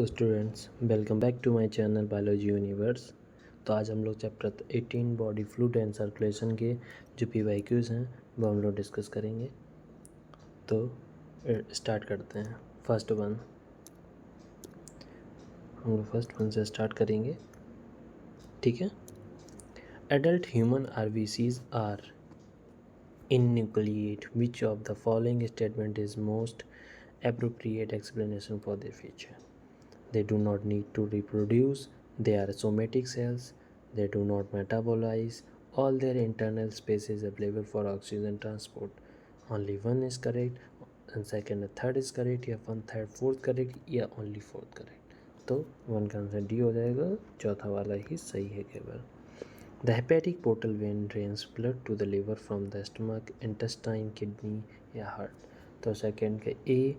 Hello students, welcome back to my channel biology universe. तो आज हम लोग chapter 18 body fluid and circulation के जो PYQs हैं वो हम लोग डिस्कस करेंगे। तो स्टार्ट करते हैं। फर्स्ट वन हम लोग फर्स्ट वन से स्टार्ट करेंगे, ठीक है। Adult human RBCs are enucleated, which of the following statement is most appropriate explanation for their feature? They do not need to reproduce, they are somatic cells, they do not metabolize, all their internal space is available for oxygen transport. Only one is correct, and second and third is correct, या one third fourth correct, या only fourth correct. तो one का answer D हो जाएगा, चौथा वाला ही सही है केवल। The hepatic portal vein drains blood to the liver from the stomach, intestine, kidney या हार्ट। तो सेकेंड के ए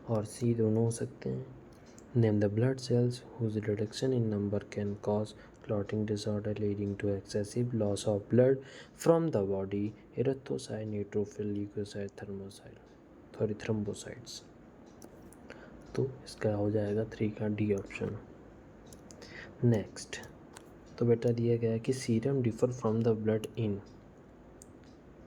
और सी दोनों हो सकते हैं। Name the blood cells whose reduction in number can cause clotting disorder leading to excessive loss of blood from the body: erythrocyte, neutrophil, leukocyte, thrombocytes। तो इसका हो जाएगा 3 का डी ऑप्शन। नेक्स्ट तो बेटा दिया गया है कि serum differ from the blood in.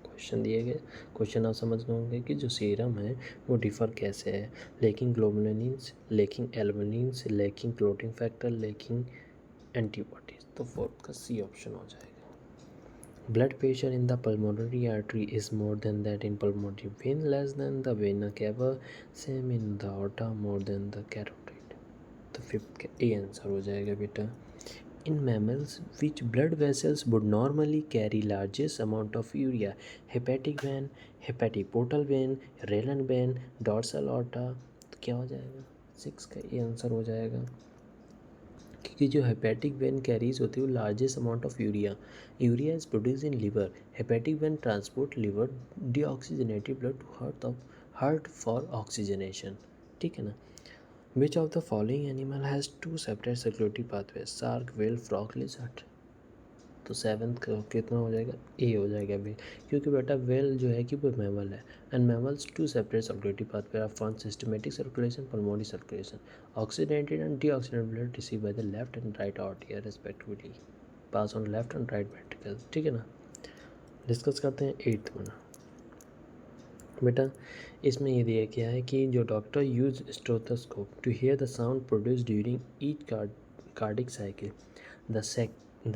Question दिए गए, क्वेश्चन आप समझ गए होंगे कि जो सीरम है वो डिफ़र कैसे है। Lacking globulins, lacking albumins, lacking clotting factor, lacking antibodies. तो फोर्थ का सी ऑप्शन हो जाएगा। Blood pressure in the pulmonary artery is more than that in pulmonary vein, less than the vena cava, same in the aorta, more than the carotid. तो fifth का A answer हो जाएगा बेटा। In mammals, which blood vessels would normally carry largest amount of urea? Hepatic vein, hepatic portal vein, renal vein, dorsal aorta। तो क्या हो जाएगा? 6 का ये आंसर हो जाएगा, क्योंकि जो हेपेटिक वेन कैरीज होती है वो largest amount of urea is produce in liver. Hepatic vein transport liver deoxygenated blood to heart for oxygenation, ठीक है ना। Which of the following animal has 2 separate circulatory pathways? Shark, whale, frog, lizard। तो seventh का कितना हो जाएगा? ए हो जाएगा वेल, क्योंकि बेटा वेल जो है कि वो मैमल है, and mammals 2 separate circulatory pathway are for systematic circulation, pulmonary circulation. Oxidated and deoxidated blood receive by the left and right artery respectively, pass on left and right ventricle, ठीक है ना। Discuss करते हैं 8th one. बेटा इसमें ये दिया गया है कि जो doctor use stethoscope to hear the sound produce during each cardiac cycle. The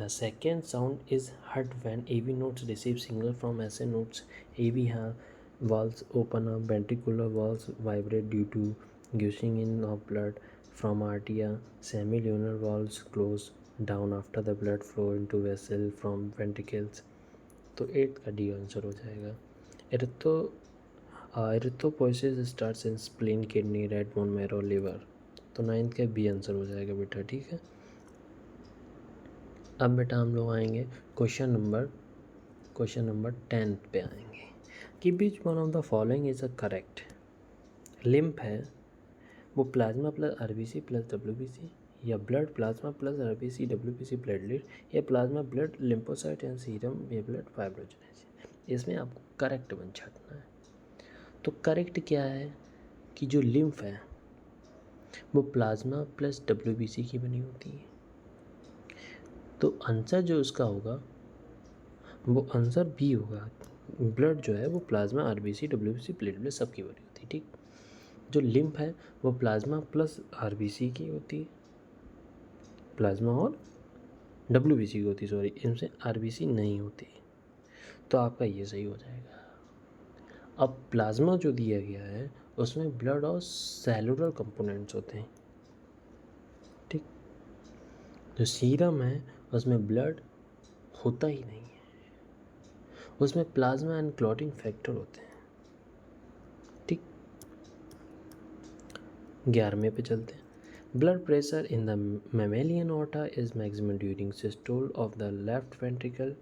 second sound is heard when AV nodes receive signal from SA nodes. AV valves open up, ventricular valves vibrate due to gushing in of blood from arteria, semilunar valves close down after the blood flow into vessel from ventricles। तो 8 का D answer हो जाएगा। Erythropoiesis starts in spleen, kidney, red bone marrow, liver. तो 9th का B answer हो जाएगा बेटा, ठीक है। अब बेटा हम लोग आएंगे क्वेश्चन नंबर 10 पे आएंगे कि which one of the following is a correct. Lymph है वो plasma plus RBC plus WBC, या blood plasma plus RBC WBC platelet, या plasma blood lymphocyte and serum या ब्लड फाइब्रोजेनेसिस। इसमें आपको करेक्ट वन छाटना है। तो करेक्ट क्या है कि जो लिम्फ है वो प्लाज्मा प्लस WBC की बनी होती है। तो आंसर जो उसका होगा वो आंसर बी होगा। ब्लड जो है वो प्लाज्मा RBC WBC प्लेटलेट सबकी बनी होती है, ठीक। जो लिम्फ है वो प्लाज्मा प्लस RBC की होती है, प्लाज्मा और WBC की होती है, सॉरी इनसे RBC नहीं होती। तो आपका ये सही हो जाएगा। अब प्लाज्मा जो दिया गया है उसमें ब्लड और सेलुलर कंपोनेंट्स होते हैं, ठीक। जो सीरम है उसमें ब्लड होता ही नहीं है, उसमें प्लाज्मा एंड क्लॉटिंग फैक्टर होते हैं, ठीक। 11वें पे चलते हैं। Blood pressure in the mammalian aorta is maximum during systole of the left ventricle,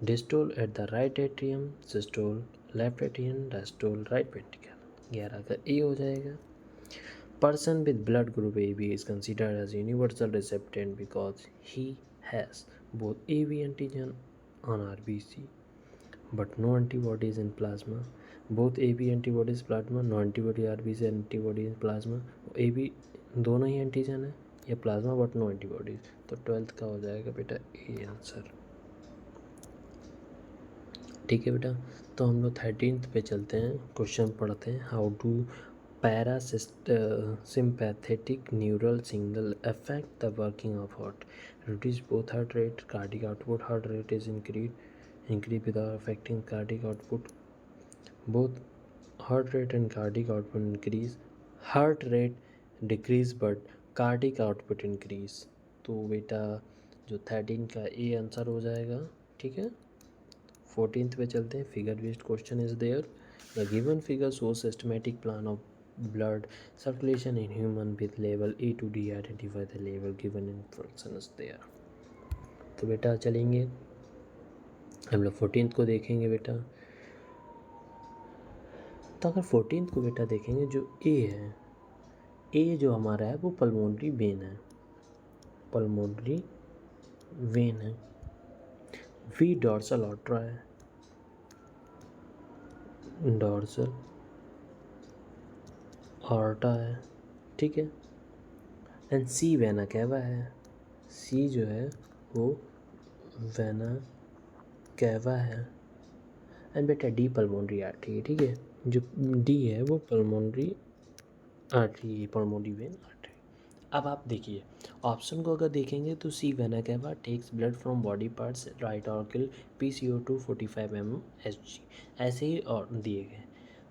diastole at the right atrium, systole left atrium, diastole right ventricle. 11 का ए हो जाएगा। Person with blood group AB is considered as universal recipient because he has both AB antigen on RBC but no antibodies in plasma, both AB antibodies plasma, no antibody RBC antibody in plasma, AB दोनों ही antigen है, या plasma but no antibodies, तो 12th का हो जाएगा बेटा A answer. ठीक है बेटा, तो हम लोग 13th पे चलते हैं, क्वेश्चन पढ़ते हैं। How do sympathetic neural signal affect the working of heart? Reduce both heart rate, cardiac output. Heart rate is increase without affecting cardiac output. Both heart rate and cardiac output increase. Heart rate decrease but cardiac output increase. तो बेटा जो 13 का A answer हो जाएगा। ठीक है, 14th पे चलते हैं। Figure based question is there. The given figure shows systematic plan of blood circulation in human with level A to D. Identify the level given in functions there. तो बेटा चलेंगे हम लोग 14th को देखेंगे बेटा। तो अगर 14th को बेटा देखेंगे, जो ए है, ए जो हमारा है वो पल्मोनरी वेन है, पल्मोनरी वेन है। वी डॉर्सल ऑर्ट्रा है, डॉर्सल ऑर्टा है। ठीक है, एंड सी वेना कैवा है, सी जो है वो वेना कैवा है। एंड बेटा डी पल्मोनरी आर्टरी है। ठीक है, जो डी है वो पल्मोनरी आर्टरी है, पल्मोनरी वेन आर्टरी। अब आप देखिए ऑप्शन को अगर देखेंगे तो C vena cava takes blood from body parts right auricle PCO2 45 mm Hg, ऐसे ही और दिए गए।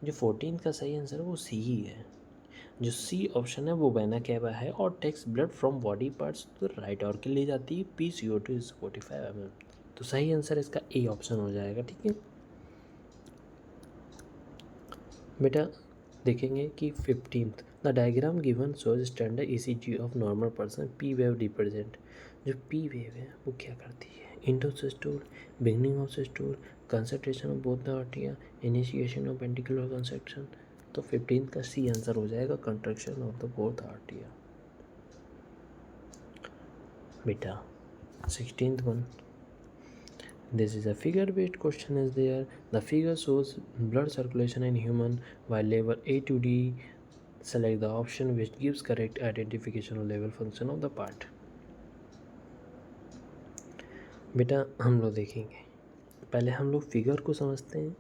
जो 14 का सही आंसर है वो सी ही है। जो सी ऑप्शन है वो वेना कैवा है और takes blood from body parts तो राइट ऑर्किल ले जाती है, PCO2 इज 45 mm। तो सही आंसर इसका ए ऑप्शन हो जाएगा। ठीक है बेटा, देखेंगे कि 15th the diagram given shows standard ECG of normal person. P wave represent, जो पी वेव है वो क्या करती है? End of systole, beginning of systole, concentration of both the आर्टिया, इनिशिएशन ऑफ वेंट्रिकुलर कंस्ट्रक्शन। तो 15th का सी आंसर हो जाएगा कंट्रक्शन ऑफ द बोथ आर्टिया। बेटा 16th one, this is a figure based question is there. The figure shows blood circulation in human while level A to D. Select the option which gives correct identification of level function of the part. बेटा हम लोग देखेंगे, पहले हम लोग figure को समझते हैं।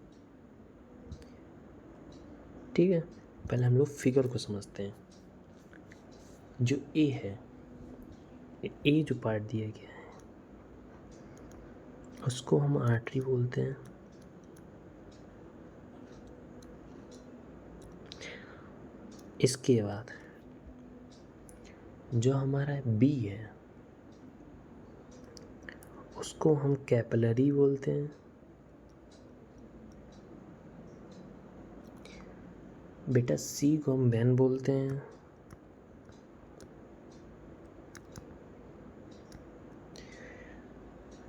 ठीक है, पहले हम लोग फिगर को समझते हैं। जो ए है, ए जो पार्ट दिया गया है उसको हम आर्टरी बोलते हैं। इसके बाद जो हमारा बी है उसको हम कैपिलरी बोलते हैं। बेटा सी को हम वेन बोलते हैं।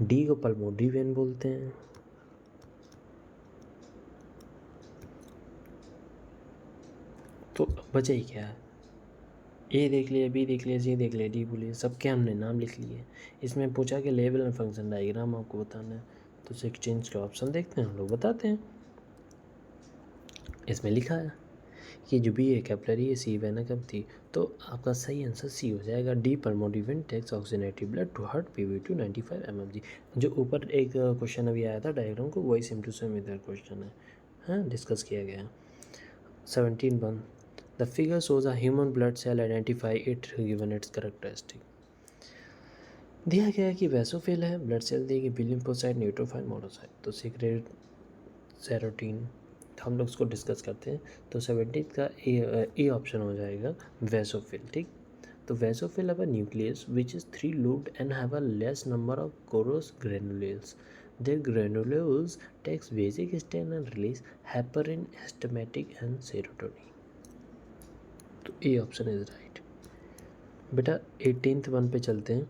डी को पल्मोनरी वेन बोलते हैं। तो बचा ही क्या है? ए देख लिया, बी देख लिया, सी देख लिया, डी बोलिए, सबके हमने नाम लिख लिए। इसमें पूछा कि लेवल एंड फंक्शन डायग्राम आपको बताना है, तो 16 के ऑप्शन देखते हैं, हम लोग बताते हैं। इसमें लिखा है कि जो बी है कैपिलरी है, सी वेना कब थी, तो आपका सही आंसर सी हो जाएगा। D pulmonary vein takes oxygenated blood to heart PV2 95 mmHg। जो ऊपर एक क्वेश्चन अभी आया था डायग्राम को, वही सेम टू सेम इधर क्वेश्चन है, हाँ डिस्कस किया गया है। 17 one, the figure shows a human blood cell, identify it given its characteristic. दिया गया है कि वैसोफिल है, ब्लड सेल दी गई लिम्फोसाइट, न्यूट्रोफाइल, मोनोसाइट। तो सीक्रेट सेरोटीन, हम लोग उसको डिस्कस करते हैं। तो 17 का ए ऑप्शन हो जाएगा वैसोफिल। ठीक, तो basophil have a nucleus which is 3 looped and have a less number of coarse granules. Their granules takes basic stain and release heparin, astatic and serotonin. तो ए ऑप्शन इज राइट। बेटा 18th one पे चलते हैं।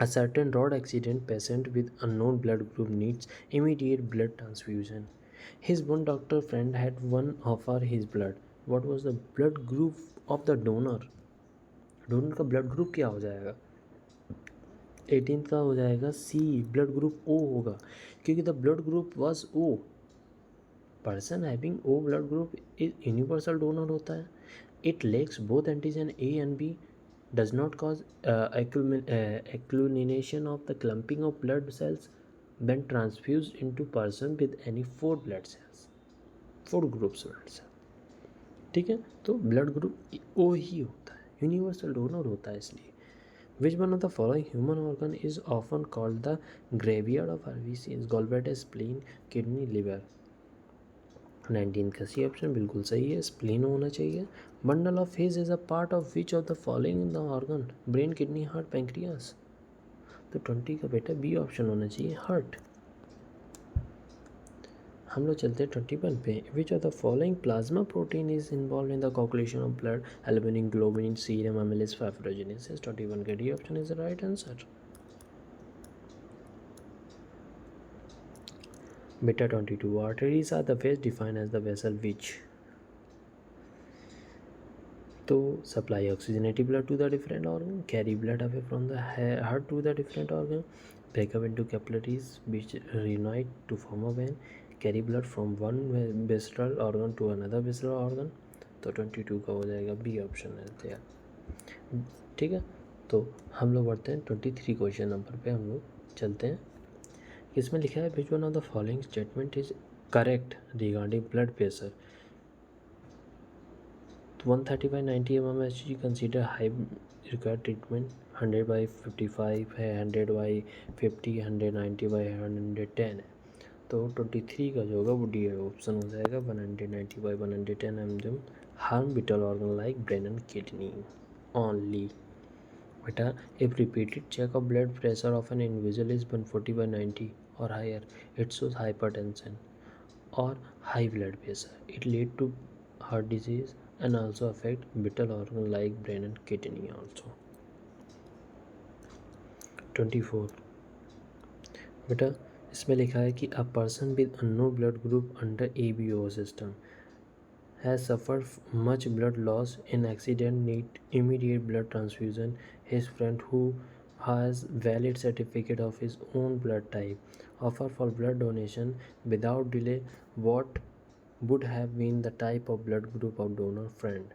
A certain road accident patient with unknown blood group needs immediate blood transfusion. His one doctor friend had one offer his blood. What was the blood group of the donor? Donor का blood group क्या हो जाएगा? 18th का हो जाएगा सी, blood group O होगा, क्योंकि the blood group was O. Person having O blood group is universal donor होता है। It lacks both antigen A and B, does not cause accumulation of the clumping of blood cells when transfused into person with any 4 blood cells, 4 groups blood cells. ठीक है, तो blood group O ही होता है, universal donor होता है इसलिए. Which one of the following human organ is often called the graveyard of RBCs? gallbladder, spleen, kidney, liver. 19 का C option बिल्कुल सही है, स्प्लीन होना चाहिए. Bundle of hedge is a part of which of the following in the organ? Brain, kidney, heart, pancreas. तो 20 का बेटा B option होना चाहिए, हार्ट. हम लोग चलते हैं 21 पे. Which of the following plasma protein is involve in the coagulation of blood? Albumin, globulin, serum, amylase, fibrogenesis. 21 का D option is the right answer. बेटा 22. Arteries are the best defined as the vessel which? तो supply oxygenative blood to the different organ, carry blood away from the heart to the different organ, breakup into capillaries which reunite to form a vein, carry blood from one visceral organ to another visceral organ. तो 22 का हो जाएगा B option है तैयार. ठीक है, तो हम लोग बढ़ते हैं 23 क्वेश्चन नंबर पे. हम लोग चलते हैं. इसमें लिखा है विच one of the following statement is correct regarding blood pressure? 130/90 mmHg consider high required treatment. 100/55 है, 100/50, 190/110 है. तो 23 का जो होगा वो डी ऑप्शन हो जाएगा. 190/110 M harm vital organ like brain and kidney only. बेटा if repeated check of blood pressure of an individual is 140/90 और हायर, इट शोज हाइपरटेंशन और high blood pressure. It lead to heart disease and also affect vital organ like brain and kidney also. 24 बेटा इसमें लिखा है कि a person with unknown blood group under ABO system has suffered much blood loss in accident, need immediate blood transfusion. His friend who has valid certificate of his own blood type offer for blood donation without delay. What would have been the type of blood group of donor friend?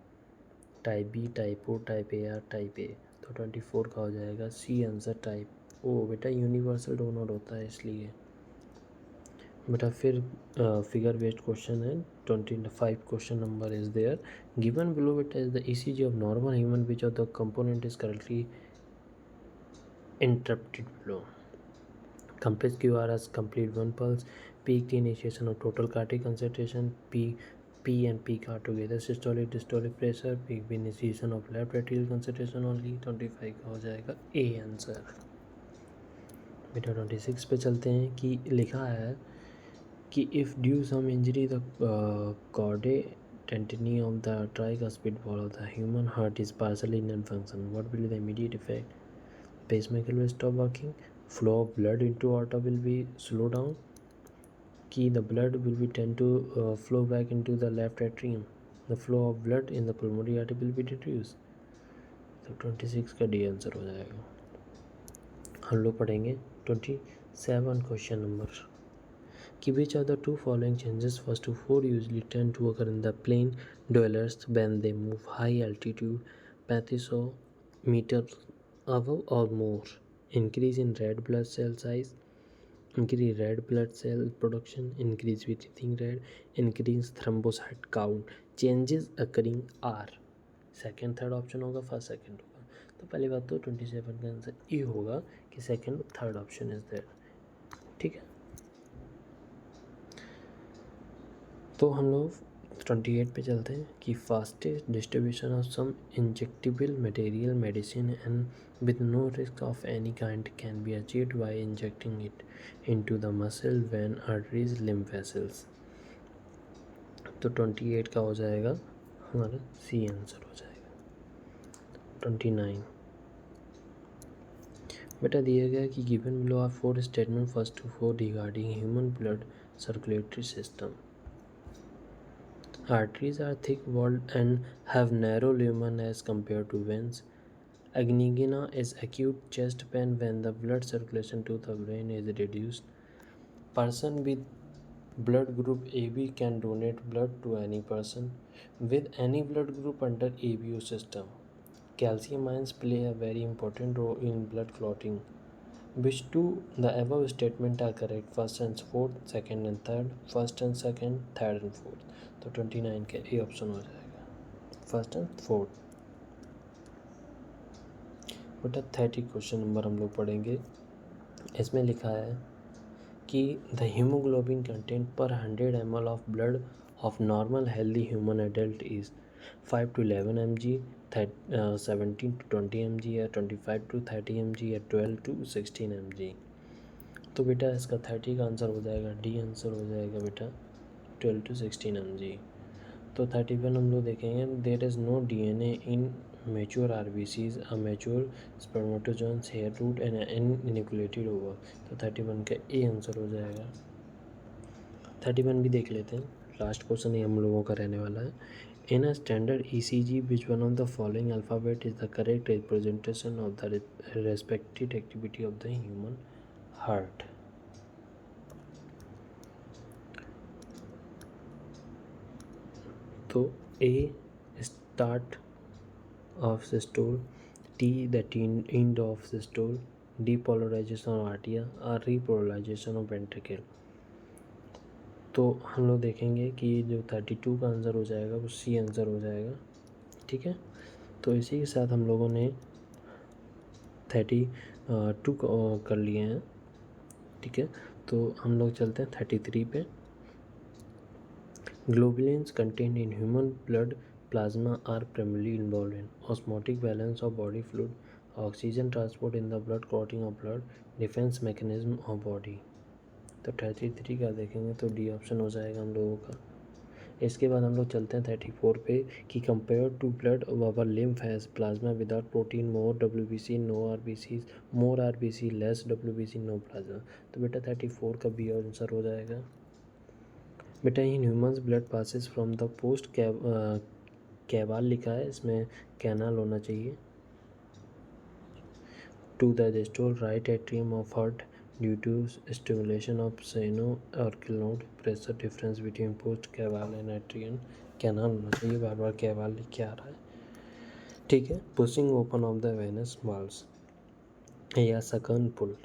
Type B, type O, type A or, type A. तो 24 का हो जाएगा C answer, type ओ. बेटा universal donor होता है इसलिए. बेटा फिर फिगर बेस्ड क्वेश्चन है. 25 question number is there. Given below बेटा is the ECG of normal human which of the component is correctly interrupted below? Complex QRS, complete one pulse, peak initiation of total cardiac concentration, P and peak are together, systolic systolic pressure, peak initiation of left atrial concentration only. 25 का हो जाएगा A answer. बेटा 26 पे चलते हैं कि लिखा है कि if due some injury the chordae tendineae of the tricuspid wall of the human heart is partially non-function, what will be the immediate effect? Pacemaker will stop working, flow of blood into aorta will be slowed down, कि the blood will be tend to flow back into the left atrium, the flow of blood in the pulmonary artery will be reduced. तो 26 का D answer हो जाएगा. हम लोग पढ़ेंगे 27 question number कि which of the two following changes first to 4 usually tend to occur in the plain dwellers when they move high altitude 3500 meters above or more? Increase in red blood cell size, increase red blood cell production, increase breathing rate, increase thrombocyte count. Changes occurring are second third option होगा, first second होगा. तो पहली बात तो 27 का answer ये होगा कि second third option is there. ठीक है, तो हम लोग 28 पे चलते हैं कि fastest distribution of some injectable material medicine and with no risk of any kind can be achieved by injecting it into the muscle, vein, arteries, lymph vessels. तो 28 का हो जाएगा हमारा सी आंसर हो जाएगा. 29 बेटा दिया गया कि given below are 4 statement first to 4 regarding human blood circulatory system. Arteries are thick-walled and have narrow lumen as compared to veins. Angina is acute chest pain when the blood circulation to the brain is reduced. Person with Blood group AB can donate blood to any person with any blood group under ABO system. Calcium ions play a very important role in blood clotting. Which two the above statement are correct? First and fourth, second and third, first and second, third and fourth. तो 29 का A option हो जाएगा, first and fourth. बेटा 30 question number हम लोग पढ़ेंगे। इसमें लिखा है कि द हीमोग्लोबिन कंटेंट पर 100 ml of blood of normal healthy human adult is 5 to 11 mg, 17 to 20 mg या 25 to 30 mg या 12 to 16 mg। तो बेटा इसका 30 का आंसर हो जाएगा, डी आंसर हो जाएगा बेटा 12 to 16 mg। तो 31 हम लोग देखेंगे, there is no DNA in mature RBCs, a mature spermatozoons, hair root and enucleated over. तो 31 का ए आंसर हो जाएगा। 31 भी देख लेते हैं, लास्ट क्वेश्चन ही हम लोगों का रहने वाला है। In a standard ECG which one of the following alphabet is the correct representation of the respected activity of the human heart. तो A start of systole, T the end of systole, depolarization of arteria और repolarization of ventricle। तो हम लोग देखेंगे कि जो 32 का answer हो जाएगा वो सी आंसर हो जाएगा। ठीक है, तो इसी के साथ हम लोगों ने 32 कर लिए हैं। ठीक है, तो हम लोग चलते हैं 33 पे। Globulins contained in human blood plasma are primarily involved in osmotic balance of body fluid, oxygen transport in the blood, clotting of blood, defense mechanism of body। तो 33 का देखेंगे तो डी ऑप्शन हो जाएगा हम लोगों का। इसके बाद हम लोग चलते हैं 34 पे कि compare to blood our lymph has plasma without protein, more WBC, no RBC, more RBC, less WBC, no plasma. तो बेटा 34 का बी आंसर हो जाएगा। बेटा in humans blood passes from the post caval लिखा है, इसमें कैनाल होना चाहिए, to the distal right atrium of heart due to stimulation of sinoatrial node, pressure difference between post caval and atrium. Canal होना चाहिए, बार बार कैवाल लिख के आ रहा है। ठीक है, pushing open of the venous valves या सकन पुल।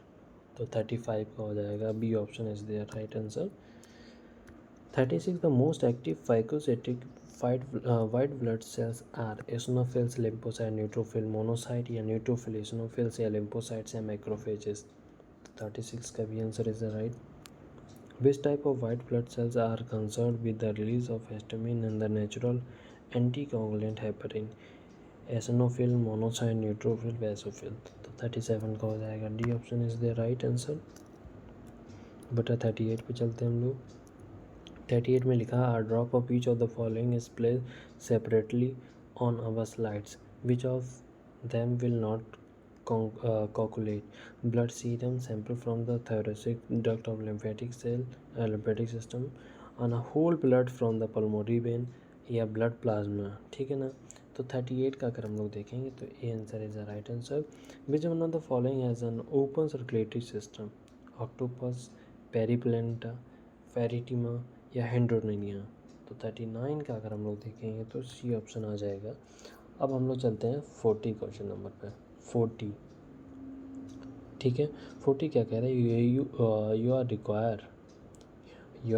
तो 35 का हो जाएगा, B option is there right answer. 36 the most active phagocytic white blood cells are eosinophils, lymphocyte, neutrophil, monocyte या neutrophil, eosinophils या lymphocytes या macrophages। 36 का भी answer is right. Which type of white blood cells are concerned with the release of histamine and the natural anticoagulant heparin? eosinophil, monocyte, neutrophil, basophil। तो 37 का हो जाएगा, D option is the right answer. बटा 38 पे चलते हैं हम लोग। 38 में लिखा है, drop of each of the following is place separately on our slides, which of them will not coagulate? Blood serum sample from the thoracic duct of lymphatic system, on a whole blood from the pulmonary vein या blood plasma। ठीक है ना, तो 38 का अगर हम लोग देखेंगे तो A answer is the right answer. Which one of the following has an open circulatory system? Octopus, periplaneta, pheretima या हेंड्रोनिया। तो 39 का अगर हम लोग देखेंगे तो सी ऑप्शन आ जाएगा। अब हम लोग चलते हैं 40 क्वेश्चन नंबर पे। 40, ठीक है, 40 क्या कह रहा है, you are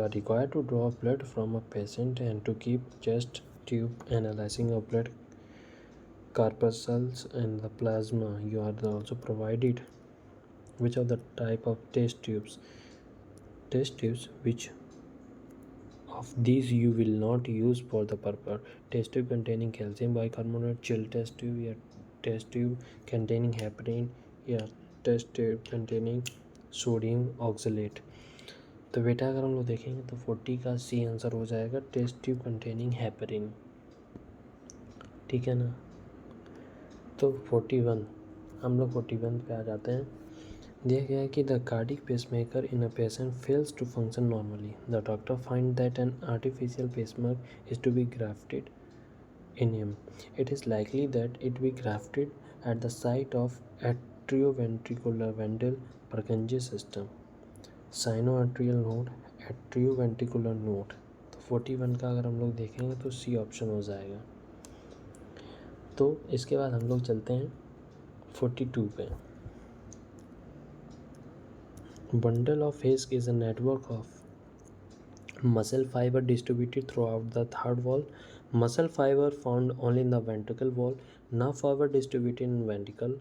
required to draw blood from a patient and to keep chest tube analysing of blood corpuscles and the plasma. You are also provided which of the type of test tubes which of these you will not use for the purpose? Test tube containing calcium bicarbonate, chill test tube या test tube containing heparin या test tube containing sodium oxalate। तो बेटा अगर हम लोग देखेंगे तो 40 का सी आंसर हो जाएगा, टेस्ट ट्यूब कंटेनिंग हेपरिन। ठीक है ना, तो 41 हम लोग 41 पे आ जाते हैं। दिया गया है कि the cardiac pacemaker in a patient fails to function normally, the doctor find that an artificial pacemaker is to be grafted in him. It is likely that it be grafted at the site of atrioventricular Wendell Purkinje system, sinoatrial node, atrioventricular node, तो 41 का अगर हम लोग देखेंगे तो सी option हो जाएगा। तो इसके बाद हम लोग चलते हैं 42 पे। Bundle of His is a network of muscle fiber distributed throughout the third wall. Muscle fiber found only in the ventricle wall. Nerve fiber distributed in ventricle.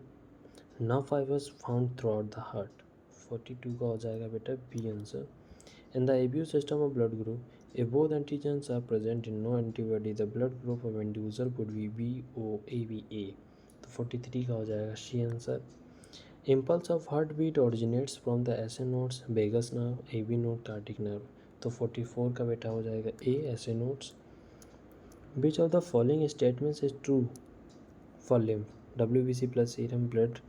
Nerve fibers found throughout the heart. 42 का हो जाएगा बेटा B answer. In the ABU system of blood group, if both antigens are present in no antibody, the blood group of inducer would be BOABA. तो 43 का हो जाएगा C answer. Impulse of heartbeat originates from the SA nodes, vagus nerve, AB node, cardiac nerve. तो 44 का बेटा हो जाएगा ए SA nodes. Which of the following statements is true for lymph? WBC plus serum blood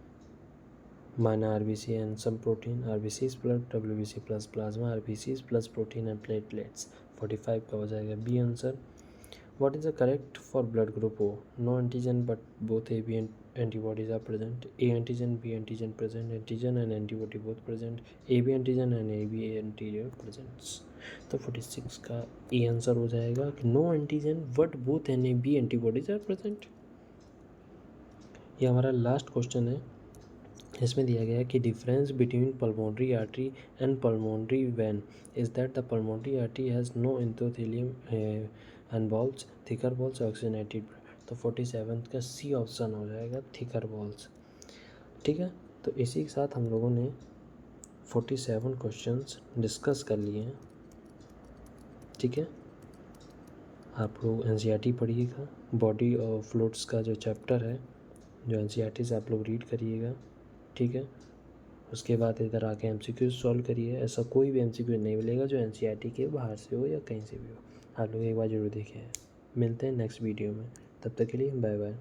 minus RBC and some protein, RBCs plus WBC plus plasma, RBCs plus protein and platelets. 45 का हो जाएगा B answer. What is the correct for blood group O? No antigen but both AB and antibodies are present. A antigen, B antigen present. Antigen and antibody both present. AB antigen and AB antigen present. तो 46 का A answer हो जाएगा कि no antigen but both and A B antibodies are present. ये हमारा last question है। इसमें दिया गया है कि difference between pulmonary artery and pulmonary vein is that the pulmonary artery has no endothelium and walls, thicker walls, oxygenated. तो 47 का सी ऑप्शन हो जाएगा, थिकर बॉल्स। ठीक है, तो इसी के साथ हम लोगों ने 47 क्वेश्चंस डिस्कस कर लिए हैं। ठीक है, आप लोग एनसीईआरटी पढ़िएगा, बॉडी और फ्लूइड्स का जो चैप्टर है जो एनसीईआरटी से आप लोग रीड करिएगा। ठीक है, उसके बाद इधर आके एमसीक्यू सॉल्व करिए। ऐसा कोई भी एमसीक्यू नहीं मिलेगा जो एनसीईआरटी के बाहर से हो या कहीं से भी हो, आप लोग एक बार ज़रूर देखें। मिलते हैं नेक्स्ट वीडियो में, तब तक के लिए बाय बाय।